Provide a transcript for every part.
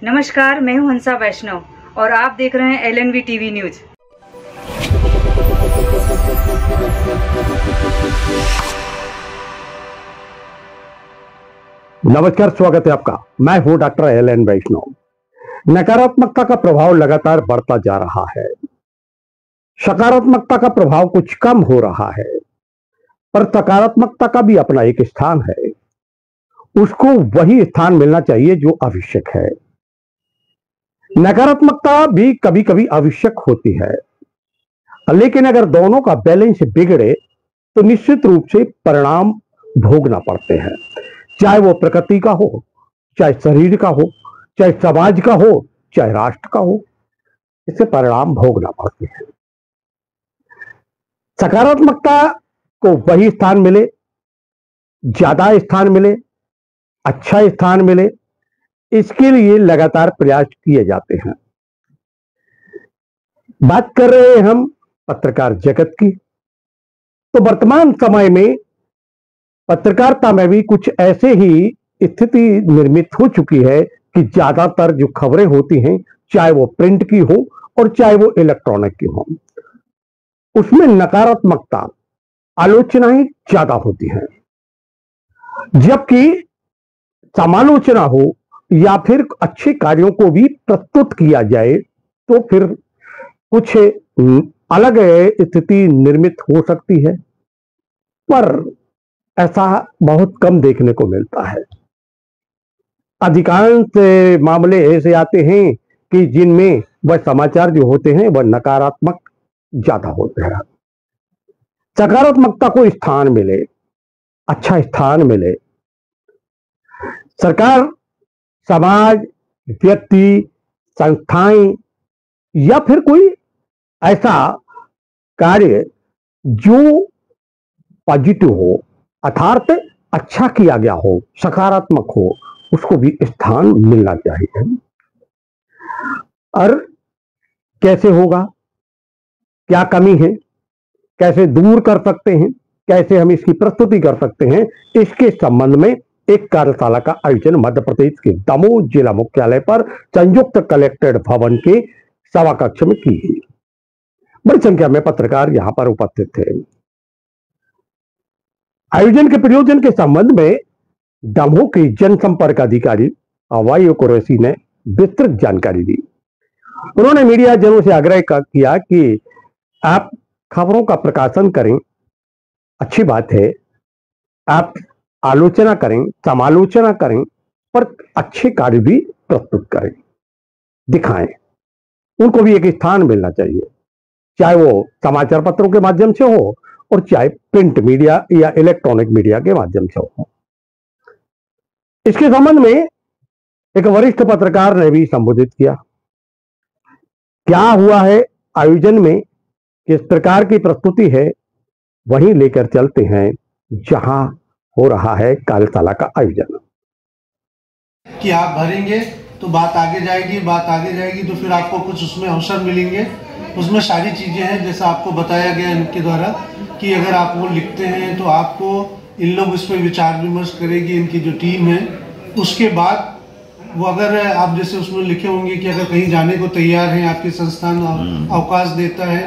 नमस्कार, मैं हूं हंसा वैष्णव और आप देख रहे हैं LNV टीवी न्यूज। नमस्कार, स्वागत है आपका। मैं हूं डॉक्टर LN वैष्णव। नकारात्मकता का प्रभाव लगातार बढ़ता जा रहा है, सकारात्मकता का प्रभाव कुछ कम हो रहा है, पर सकारात्मकता का भी अपना एक स्थान है। उसको वही स्थान मिलना चाहिए जो आवश्यक है। नकारात्मकता भी कभी कभी आवश्यक होती है, लेकिन अगर दोनों का बैलेंस बिगड़े तो निश्चित रूप से परिणाम भोगना पड़ते हैं, चाहे वो प्रकृति का हो, चाहे शरीर का हो, चाहे समाज का हो, चाहे राष्ट्र का हो। इससे परिणाम भोगना पड़ते हैं। सकारात्मकता को वही स्थान मिले, ज्यादा स्थान मिले, अच्छा स्थान मिले, इसके लिए लगातार प्रयास किए जाते हैं। बात कर रहे हैं हम पत्रकार जगत की, तो वर्तमान समय में पत्रकारिता में भी कुछ ऐसे ही स्थिति निर्मित हो चुकी है कि ज्यादातर जो खबरें होती हैं, चाहे वो प्रिंट की हो और चाहे वो इलेक्ट्रॉनिक की हो, उसमें नकारात्मकता, आलोचनाएं ज्यादा होती हैं। जबकि समालोचना हो या फिर अच्छे कार्यों को भी प्रस्तुत किया जाए तो फिर कुछ अलग स्थिति निर्मित हो सकती है, पर ऐसा बहुत कम देखने को मिलता है। अधिकांश मामले ऐसे आते हैं कि जिनमें वह समाचार जो होते हैं वह नकारात्मक ज्यादा होते हैं। सकारात्मकता को स्थान मिले, अच्छा स्थान मिले। सरकार, समाज, व्यक्ति, संस्थाएं या फिर कोई ऐसा कार्य जो पॉजिटिव हो, अर्थात अच्छा किया गया हो, सकारात्मक हो, उसको भी स्थान मिलना चाहिए। और कैसे होगा, क्या कमी है, कैसे दूर कर सकते हैं, कैसे हम इसकी प्रस्तुति कर सकते हैं, इसके संबंध में एक कार्यशाला का आयोजन मध्य प्रदेश के दमोह जिला मुख्यालय पर संयुक्त कलेक्टेड भवन के सभा कक्ष में की गई। बड़ी संख्या में पत्रकार यहां पर उपस्थित थे। आयोजन के प्रयोजन के संबंध में दमोह के जनसंपर्क अधिकारी अवाई कुरैशी ने विस्तृत जानकारी दी। उन्होंने मीडिया जनों से आग्रह किया कि आप खबरों का प्रकाशन करें, अच्छी बात है, आप आलोचना करें, समालोचना करें, पर अच्छे कार्य भी प्रस्तुत करें, दिखाएं। उनको भी एक स्थान मिलना चाहिए, चाहे वो समाचार पत्रों के माध्यम से हो और चाहे प्रिंट मीडिया या इलेक्ट्रॉनिक मीडिया के माध्यम से हो। इसके संबंध में एक वरिष्ठ पत्रकार ने भी संबोधित किया। क्या हुआ है आयोजन में, किस प्रकार की प्रस्तुति है, वहीं लेकर चलते हैं जहां हो रहा है कार्यशाला का आयोजन। कि आप भरेंगे तो बात आगे जाएगी, बात आगे जाएगी तो फिर आपको कुछ उसमें अवसर मिलेंगे। उसमें सारी चीजें हैं, जैसा आपको बताया गया इनके द्वारा कि अगर आप वो लिखते हैं तो आपको इन लोग इस पर विचार विमर्श करेगी, इनकी जो टीम है। उसके बाद वो अगर आप जैसे उसमें लिखे होंगे कि अगर कहीं जाने को तैयार हैं, आपके संस्थान अवकाश देता है,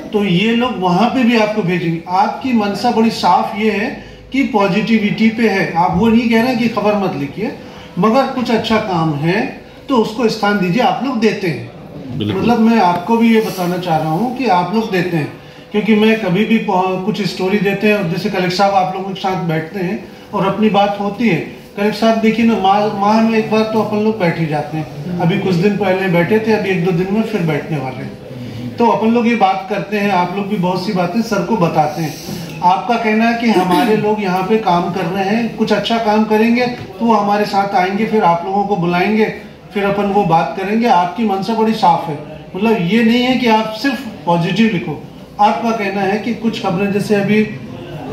तो ये लोग वहां पे भी आपको भेजेंगे। आपकी मनसा बड़ी साफ ये है कि पॉजिटिविटी पे है। आप वो नहीं कह रहे कि खबर मत लिखिए, मगर कुछ अच्छा काम है तो उसको स्थान दीजिए। आप लोग देते हैं, मतलब मैं आपको भी ये बताना चाह रहा हूँ कि आप लोग देते हैं, क्योंकि मैं कभी भी कुछ स्टोरी देते हैं, जैसे कलेक्टर साहब आप लोगों के साथ बैठते हैं और अपनी बात होती है। कलेक्टर साहब देखिए ना, माह में एक बार तो अपन लोग बैठ ही जाते हैं। अभी कुछ दिन पहले बैठे थे, अभी 1-2 दिन में फिर बैठने वाले हैं। तो अपन लोग ये बात करते हैं, आप लोग भी बहुत सी बातें सर को बताते हैं। आपका कहना है कि हमारे लोग यहाँ पे काम कर रहे हैं, कुछ अच्छा काम करेंगे तो वो हमारे साथ आएंगे, फिर आप लोगों को बुलाएंगे, फिर अपन वो बात करेंगे। आपकी मनसा बड़ी साफ है, मतलब ये नहीं है कि आप सिर्फ पॉजिटिव लिखो। आपका कहना है कि कुछ खबरें जैसे अभी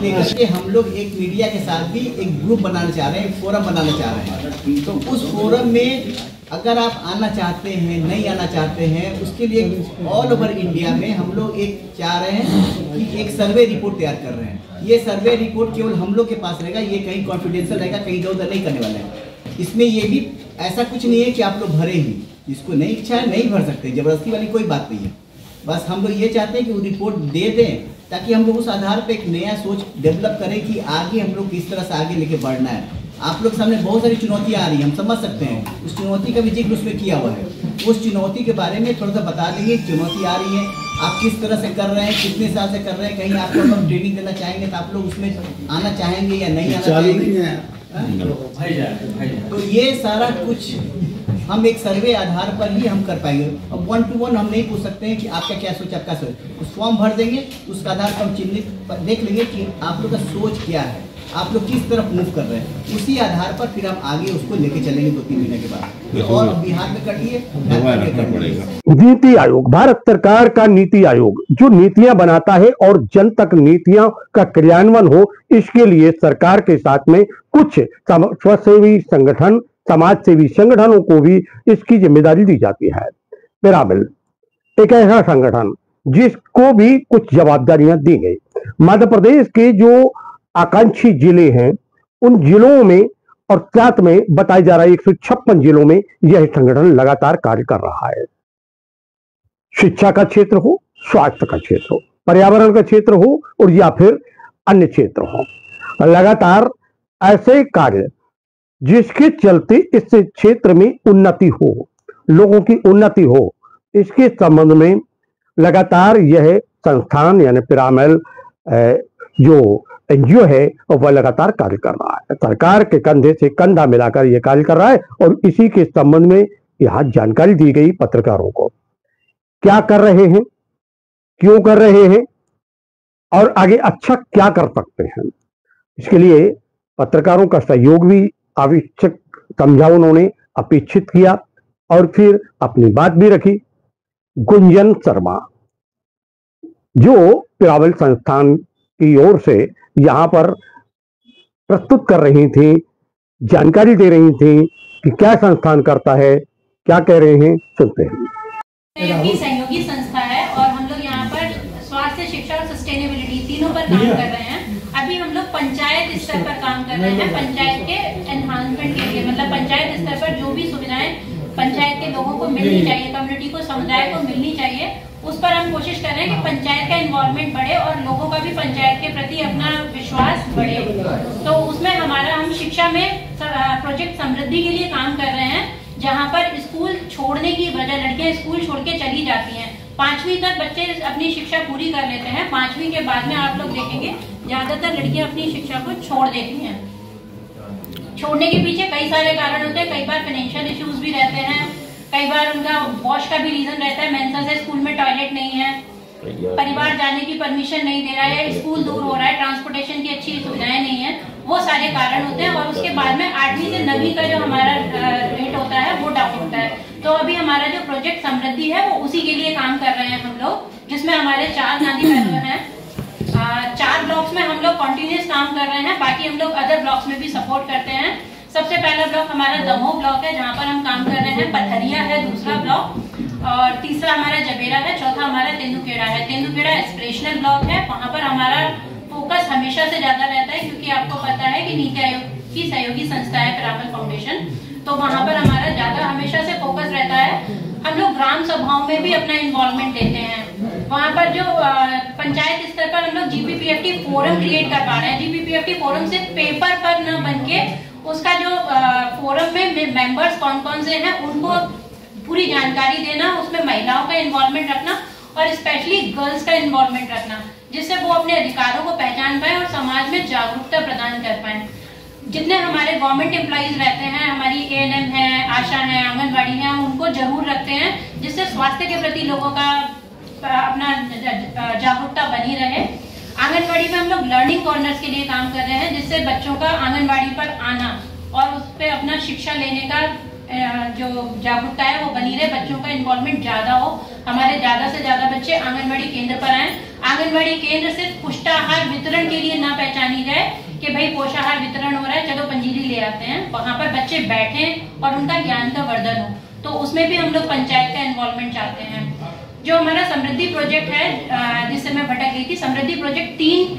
लेकर के हम लोग एक मीडिया के साथ भी एक ग्रुप बनाना चाह रहे हैं, एक फोरम बनाना चाह रहे हैं। तो उस फोरम में अगर आप आना चाहते हैं, नहीं आना चाहते हैं, उसके लिए ऑल ओवर इंडिया में हम लोग एक चाह रहे हैं कि एक सर्वे रिपोर्ट तैयार कर रहे हैं। ये सर्वे रिपोर्ट केवल हम लोग के पास रहेगा, ये कहीं कॉन्फिडेंशियल रहेगा, कहीं इधर उधर नहीं करने वाला है। इसमें ये भी ऐसा कुछ नहीं है कि आप लोग भरे ही, जिसको नहीं इच्छा है नहीं भर सकते, जबरदस्ती वाली कोई बात नहीं है। बस हम लोग ये चाहते हैं कि वो रिपोर्ट दे दें ताकि हम लोग उस आधार पर एक नया सोच डेवलप करें कि आगे हम लोग किस तरह से आगे लेके बढ़ना है। आप लोग सामने बहुत सारी चुनौतियां आ रही हैं, हम समझ सकते हैं, उस चुनौती का भी जिक्र उसमें किया हुआ है। उस चुनौती के बारे में थोड़ा सा बता देंगे, चुनौती आ रही है, आप किस तरह से कर रहे हैं, कितने साल से कर रहे हैं, कहीं आपको हम ट्रेनिंग देना चाहेंगे तो आप लोग उसमें आना चाहेंगे या नहीं आना चाहेंगे। तो ये सारा कुछ हम एक सर्वे आधार पर ही हम कर पाएंगे। अब 1 to 1 हम नहीं पूछ सकते हैं कि आपका क्या सोच, आपका सोच। उस फॉर्म भर देंगे, उसका आधार पर हम चिन्हित देख लेंगे कि आप लोग का सोच क्या है, आप लोग किस तरफ मूव कर रहे हैं, उसी आधार पर फिर हम आगे उसको लेके चलेंगे 2-3 महीने के बाद। और बिहार में करिए, नीति आयोग, भारत सरकार का नीति आयोग जो नीतियां बनाता है और जन तक नीतियों का क्रियान्वयन हो, इसके लिए सरकार के साथ में कुछ स्वसेवी संगठन, समाज सेवी संगठनों को भी इसकी जिम्मेदारी दी जाती है। पिरामिल एक ऐसा संगठन जिसको भी कुछ जवाबदारियां दी गई। मध्य प्रदेश के जो आकांक्षी जिले हैं उन जिलों में और साथ में बताया जा रहा है 156 जिलों में यह संगठन लगातार कार्य कर रहा है। शिक्षा का क्षेत्र हो, स्वास्थ्य का क्षेत्र हो, पर्यावरण का क्षेत्र हो और या फिर अन्य क्षेत्र हो, लगातार ऐसे कार्य जिसके चलते इस क्षेत्र में उन्नति हो, लोगों की उन्नति हो, इसके संबंध में लगातार यह संस्थान यानी पिरामिल जो एनजीओ है वह लगातार कार्य कर रहा है। सरकार के कंधे से कंधा मिलाकर यह कार्य कर रहा है और इसी के संबंध में यह जानकारी दी गई पत्रकारों को। क्या कर रहे हैं, क्यों कर रहे हैं और आगे अच्छा क्या कर सकते हैं, इसके लिए पत्रकारों का सहयोग भी आवश्यक समझा उन्होंने, अपेक्षित किया और फिर अपनी बात भी रखी। गुंजन शर्मा जो पिरामिल संस्थान की ओर से यहां पर प्रस्तुत कर रही थी, जानकारी दे रही थी कि क्या संस्थान करता है, क्या कह रहे हैं, सुनते हैं। सहयोगी संस्था है और हम लोग यहाँ पर स्वास्थ्य, शिक्षा और सस्टेनेबिलिटी तीनों पर काम कर रहे हैं। अभी हम लोग पंचायत स्तर पर काम कर रहे हैं, पंचायत के एनहांसमेंट के लिए, मतलब पंचायत स्तर पर जो भी सुविधाएं पंचायत के लोगों को मिलनी चाहिए, कम्युनिटी को, समुदाय को मिलनी चाहिए, उस पर हम कोशिश कर रहे हैं कि पंचायत का इन्वॉल्वमेंट बढ़े और लोगों का भी पंचायत के प्रति अपना विश्वास बढ़े। तो उसमें हम शिक्षा में प्रोजेक्ट समृद्धि के लिए काम कर रहे हैं, जहाँ पर स्कूल छोड़ने की वजह, लड़कियां स्कूल छोड़ के चली जाती हैं। 5वीं तक बच्चे अपनी शिक्षा पूरी कर लेते हैं, 5वीं के बाद में आप लोग देखेंगे ज्यादातर लड़कियां अपनी शिक्षा को छोड़ देती हैं। छोड़ने के पीछे कई सारे कारण होते हैं, कई बार फाइनेंशियल इश्यूज भी रहते हैं, कई बार उनका वॉश का भी रीजन रहता है, मेंसेस है, स्कूल में टॉयलेट नहीं है, परिवार जाने की परमिशन नहीं दे रहा है, या स्कूल दूर हो रहा है, ट्रांसपोर्टेशन की अच्छी सुविधाएं नहीं है, वो सारे कारण होते हैं। और उसके बाद में 8वीं से 9वीं का जो हमारा रेट होता है वो डाउन होता है। तो अभी हमारा जो प्रोजेक्ट समृद्धि है वो उसी के लिए काम कर रहे हैं हम लोग, जिसमें हमारे 4 गांधी फेलो हैं। 4 ब्लॉक्स में हम लोग कंटिन्यूस काम कर रहे हैं, बाकी हम लोग अदर ब्लॉक्स में भी सपोर्ट करते हैं। सबसे पहला ब्लॉक हमारा दमोह ब्लॉक है, जहाँ पर हम काम कर रहे हैं। पथरिया है दूसरा ब्लॉक, और तीसरा हमारा जबेरा है, चौथा हमारा तेंदुखेड़ा है। तेंदुखेड़ा एस्पिरेशनल ब्लॉक है, वहाँ पर हमारा फोकस हमेशा से ज्यादा रहता है, क्योंकि आपको पता है कि नीति आयोग की सहयोगी संस्था है पिरामिल फाउंडेशन, तो वहाँ पर हमारा ज्यादा हमेशा से फोकस रहता है। हम लोग ग्राम सभाओं में भी अपना इन्वॉल्वमेंट देते हैं। वहाँ पर जो पंचायत स्तर पर हम लोग जीपीपीएफटी फोरम क्रिएट कर पा रहे हैं। जीपीपीएफटी फोरम सिर्फ पेपर पर न बन के उसका जो फोरम में मेंबर्स कौन कौन से हैं उनको पूरी जानकारी देना, उसमें महिलाओं का इन्वॉल्वमेंट रखना और स्पेशली गर्ल्स का इन्वॉल्वमेंट रखना, जिससे वो अपने अधिकारों को पहचान पाए और समाज में जागरूकता प्रदान कर पाए। जितने हमारे गवर्नमेंट एम्प्लॉइज रहते हैं, हमारी एएनएम है, आशा है, आंगनबाड़ी है, उनको जरूर रखते हैं, जिससे स्वास्थ्य के प्रति लोगों का अपना जागरूकता बनी रहे। आंगनबाड़ी में हम लोग लर्निंग कॉर्नर्स के लिए काम कर रहे हैं, जिससे बच्चों का आंगनबाड़ी पर आना और उस पर अपना शिक्षा लेने का जो जागरूकता है वो बनी रहे, बच्चों का इन्वॉल्वमेंट ज्यादा हो, हमारे ज्यादा से ज्यादा बच्चे आंगनबाड़ी केंद्र पर आए। आंगनबाड़ी केंद्र सिर्फ पुष्टाहार वितरण के लिए ना पहचानी जाए कि भाई पोषाहार वितरण हो रहा है, चलो पंजीरी ले आते हैं, वहां पर बच्चे बैठे और उनका ज्ञान का वर्धन हो। तो उसमें भी हम लोग पंचायत का इन्वॉल्वमेंट चाहते हैं। जो हमारा समृद्धि प्रोजेक्ट है, जिससे मैं भटक गई थी, समृद्धि प्रोजेक्ट 3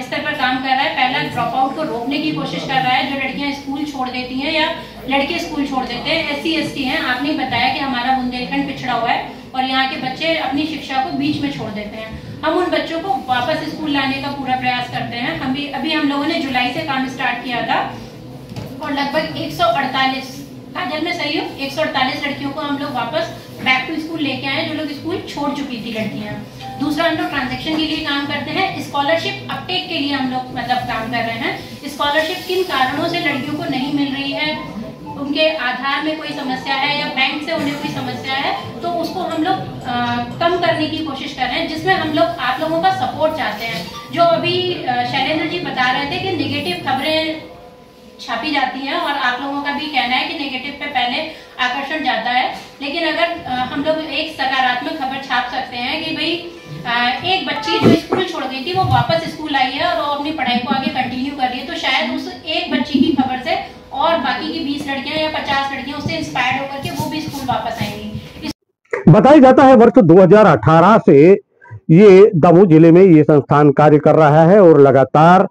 स्तर पर काम कर रहा है। पहला, ड्रॉप आउट को रोकने की कोशिश कर रहा है, जो लड़कियां स्कूल छोड़ देती हैं या लड़के स्कूल छोड़ देते हैं, SC ST हैं। आपने बताया कि हमारा बुंदेलखंड पिछड़ा हुआ है और यहाँ के बच्चे अपनी शिक्षा को बीच में छोड़ देते हैं। हम उन बच्चों को वापस स्कूल लाने का पूरा प्रयास करते हैं। अभी हम लोगों ने जुलाई से काम स्टार्ट किया था और लगभग 148, काजल में सही हो, 148 लड़कियों को हम लोग वापस बैक टू स्कूल लेके आए, जो लोग स्कूल छोड़ चुकी थी लड़कियां। दूसरा, हम लोग ट्रांजैक्शन के लिए काम करते हैं। स्कॉलरशिप अपटेक के लिए हम लोग काम कर रहे हैं। स्कॉलरशिप किन कारणों से लड़कियों को नहीं मिल रही है, उनके आधार में कोई समस्या है या बैंक से उन्हें कोई समस्या है, तो उसको हम लोग कम करने की कोशिश कर रहे हैं, जिसमें हम लोग आप लोगों का सपोर्ट चाहते हैं। जो अभी शैलेंद्र जी बता रहे थे कि नेगेटिव खबरें छापी जाती हैं और आप लोगों का भी कहना है कि नेगेटिव पे पहले आकर्षण जाता है, लेकिन अगर हम लोग एक सकारात्मक खबर छाप सकते हैं कि भाई एक बच्ची जो स्कूल छोड़ गई थी वो वापस स्कूल आई है और वो अपनी पढ़ाई को आगे कंटिन्यू कर रही है, तो शायद उस एक बच्ची की खबर से और बाकी की 20 लड़कियां या 50 लड़कियां उससे इंस्पायर्ड होकर के वो भी स्कूल वापस आएंगी। बताया जाता है वर्ष 2018 से ये दमोह जिले में ये संस्थान कार्य कर रहा है और लगातार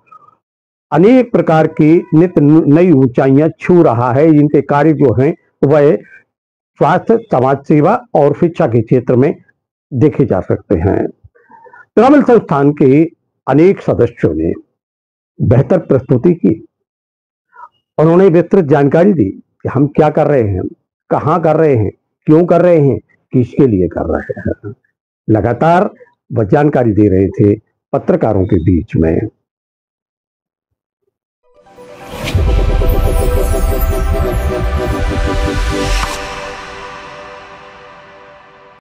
अनेक प्रकार की नित्य नई ऊंचाइयां छू रहा है। इनके कार्य जो हैं वह स्वास्थ्य, समाज सेवा और शिक्षा के क्षेत्र में देखे जा सकते हैं। पिरामल संस्थान के अनेक सदस्यों ने बेहतर प्रस्तुति की। उन्होंने विस्तृत जानकारी दी कि हम क्या कर रहे हैं, कहाँ कर रहे हैं, क्यों कर रहे हैं, किसके लिए कर रहे हैं। लगातार वह जानकारी दे रहे थे पत्रकारों के बीच में।